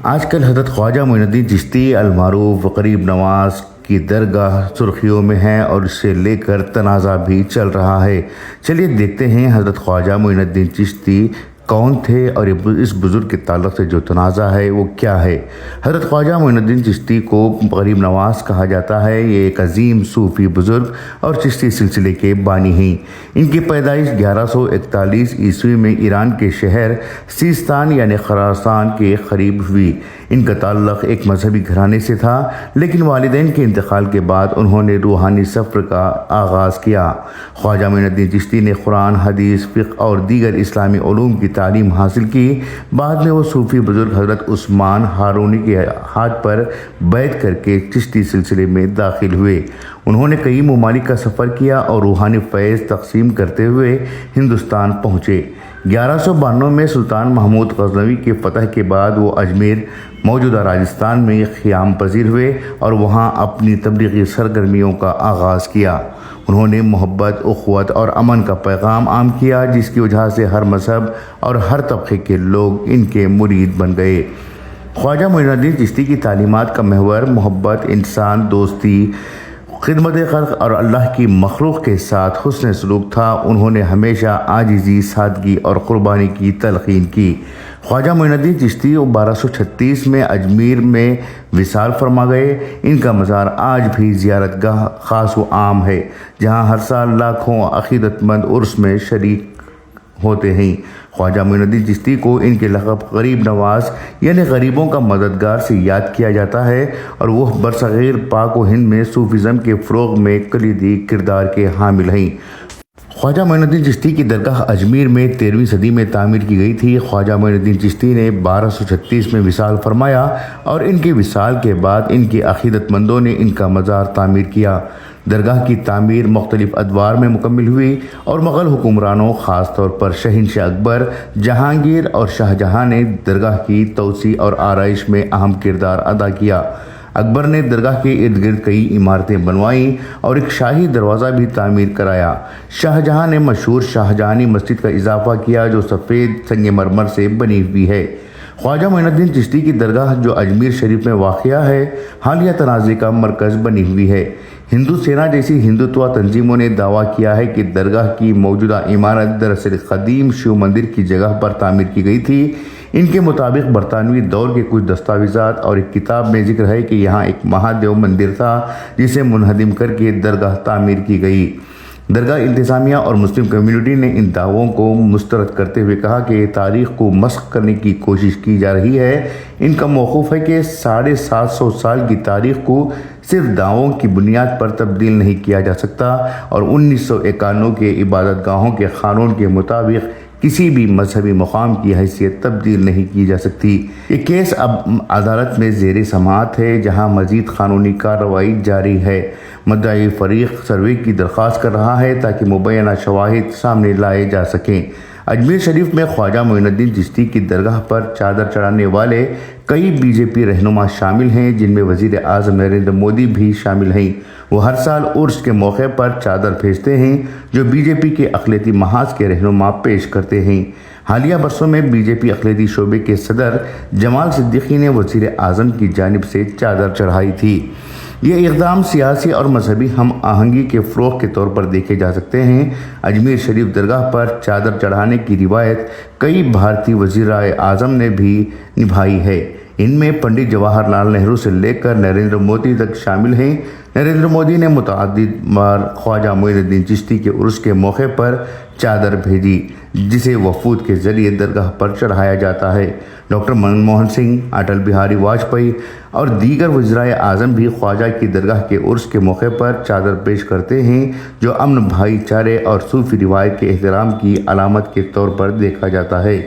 آج کل حضرت خواجہ معین الدین چشتی المعروف غریب نواز کی درگاہ سرخیوں میں ہے اور اس سے لے کر تنازع بھی چل رہا ہے۔ چلیے دیکھتے ہیں حضرت خواجہ معین الدین چشتی کون تھے اور اس بزرگ کے تعلق سے جو تنازع ہے وہ کیا ہے۔ حضرت خواجہ معین الدین چشتی کو غریب نواز کہا جاتا ہے۔ یہ ایک عظیم صوفی بزرگ اور چشتی سلسلے کے بانی ہیں۔ ان کی پیدائش 1141 عیسوی میں ایران کے شہر سیستان یعنی خراسان کے قریب ہوئی۔ ان کا تعلق ایک مذہبی گھرانے سے تھا، لیکن والدین کے انتقال کے بعد انہوں نے روحانی سفر کا آغاز کیا۔ خواجہ معین الدین چشتی نے قرآن، حدیث، فقہ اور دیگر اسلامی علوم کی تعلیم حاصل کی۔ بعد میں وہ صوفی بزرگ حضرت عثمان ہارونی کے ہاتھ پر بیعت کر کے چشتی سلسلے میں داخل ہوئے۔ انہوں نے کئی ممالک کا سفر کیا اور روحانی فیض تقسیم کرتے ہوئے ہندوستان پہنچے۔ 1192 میں سلطان محمود غزنوی کے فتح کے بعد وہ اجمیر موجودہ راجستھان میں قیام پذیر ہوئے اور وہاں اپنی تبلیغی سرگرمیوں کا آغاز کیا۔ انہوں نے محبت، اخوت اور امن کا پیغام عام کیا، جس کی وجہ سے ہر مذہب اور ہر طبقے کے لوگ ان کے مرید بن گئے۔ خواجہ معین الدین چشتی کی تعلیمات کا محور محبت، انسان دوستی، خدمت خلق اور اللہ کی مخلوق کے ساتھ حسن سلوک تھا۔ انہوں نے ہمیشہ عاجزی، سادگی اور قربانی کی تلقین کی۔ خواجہ معین الدین چشتی 1236 میں اجمیر میں وصال فرما گئے۔ ان کا مزار آج بھی زیارت گاہ خاص و عام ہے، جہاں ہر سال لاکھوں عقیدت مند عرس میں شریک ہوتے ہیں۔ خواجہ معین الدین چشتی کو ان کے لقب غریب نواز یعنی غریبوں کا مددگار سے یاد کیا جاتا ہے، اور وہ برصغیر پاک و ہند میں صوفیزم کے فروغ میں کلیدی کردار کے حامل ہیں۔ خواجہ معین الدین چشتی کی درگاہ اجمیر میں 13ویں صدی میں تعمیر کی گئی تھی۔ خواجہ معین الدین چشتی نے 1236 میں وصال فرمایا اور ان کے وصال کے بعد ان کے عقیدت مندوں نے ان کا مزار تعمیر کیا۔ درگاہ کی تعمیر مختلف ادوار میں مکمل ہوئی اور مغل حکمرانوں، خاص طور پر شہنشاہ اکبر، جہانگیر اور شاہجہاں نے درگاہ کی توسیع اور آرائش میں اہم کردار ادا کیا۔ اکبر نے درگاہ کے ارد گرد کئی عمارتیں بنوائیں اور ایک شاہی دروازہ بھی تعمیر کرایا۔ شاہجہاں نے مشہور شاہجہانی مسجد کا اضافہ کیا، جو سفید سنگ مرمر سے بنی ہوئی ہے۔ خواجہ معین الدین چشتی کی درگاہ جو اجمیر شریف میں واقع ہے، حالیہ تنازع کا مرکز بنی ہوئی ہے۔ ہندو سینا جیسی ہندوتوا تنظیموں نے دعویٰ کیا ہے کہ درگاہ کی موجودہ عمارت دراصل قدیم شیو مندر کی جگہ پر تعمیر کی گئی تھی۔ ان کے مطابق برطانوی دور کے کچھ دستاویزات اور ایک کتاب میں ذکر ہے کہ یہاں ایک مہادیو مندر تھا، جسے منہدم کر کے درگاہ تعمیر کی گئی۔ درگاہ انتظامیہ اور مسلم کمیونٹی نے ان دعووں کو مسترد کرتے ہوئے کہا کہ تاریخ کو مسخ کرنے کی کوشش کی جا رہی ہے۔ ان کا موقف ہے کہ 750 سال کی تاریخ کو صرف دعووں کی بنیاد پر تبدیل نہیں کیا جا سکتا، اور 1951 کے عبادت گاہوں کے قانون کے مطابق کسی بھی مذہبی مقام کی حیثیت تبدیل نہیں کی جا سکتی۔ یہ کیس اب عدالت میں زیر سماعت ہے، جہاں مزید قانونی کارروائی جاری ہے۔ مدعی فریق سروے کی درخواست کر رہا ہے تاکہ مبینہ شواہد سامنے لائے جا سکیں۔ اجمیر شریف میں خواجہ معین الدین چشتی کی درگاہ پر چادر چڑھانے والے کئی بی جے پی رہنما شامل ہیں، جن میں وزیر اعظم نریندر مودی بھی شامل ہیں۔ وہ ہر سال عرس کے موقع پر چادر بھیجتے ہیں، جو بی جے پی کے اقلیتی محاذ کے رہنما پیش کرتے ہیں۔ حالیہ برسوں میں بی جے پی اقلیتی شعبے کے صدر جمال صدیقی نے وزیر اعظم کی جانب سے چادر چڑھائی تھی۔ یہ اقدام سیاسی اور مذہبی ہم آہنگی کے فروغ کے طور پر دیکھے جا سکتے ہیں۔ اجمیر شریف درگاہ پر چادر چڑھانے کی روایت کئی بھارتی وزرائے اعظم نے بھی نبھائی ہے۔ ان میں پنڈت جواہر لال نہرو سے لے کر نریندر مودی تک شامل ہیں۔ نریندر مودی نے متعدد بار خواجہ معین الدین چشتی کے عرس کے موقع پر چادر بھیجی، جسے وفود کے ذریعے درگاہ پر چڑھایا جاتا ہے۔ ڈاکٹر منموہن سنگھ، اٹل بہاری واجپئی اور دیگر وزرائے اعظم بھی خواجہ کی درگاہ کے عرس کے موقع پر چادر پیش کرتے ہیں، جو امن، بھائی چارے اور صوفی روایت کے احترام کی علامت کے طور پر دیکھا جاتا ہے۔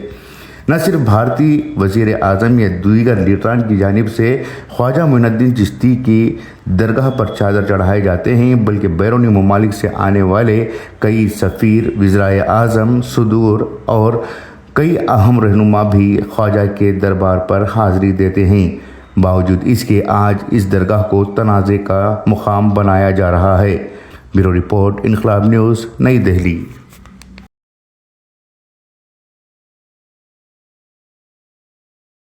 نہ صرف بھارتی وزیر اعظم یا دیگر لیڈران کی جانب سے خواجہ معین الدین چشتی کی درگاہ پر چادر چڑھائے جاتے ہیں، بلکہ بیرونی ممالک سے آنے والے کئی سفیر، وزرائے اعظم، صدور اور کئی اہم رہنما بھی خواجہ کے دربار پر حاضری دیتے ہیں۔ باوجود اس کے آج اس درگاہ کو تنازع کا مقام بنایا جا رہا ہے۔ بیورو رپورٹ، انقلاب نیوز، نئی دہلی۔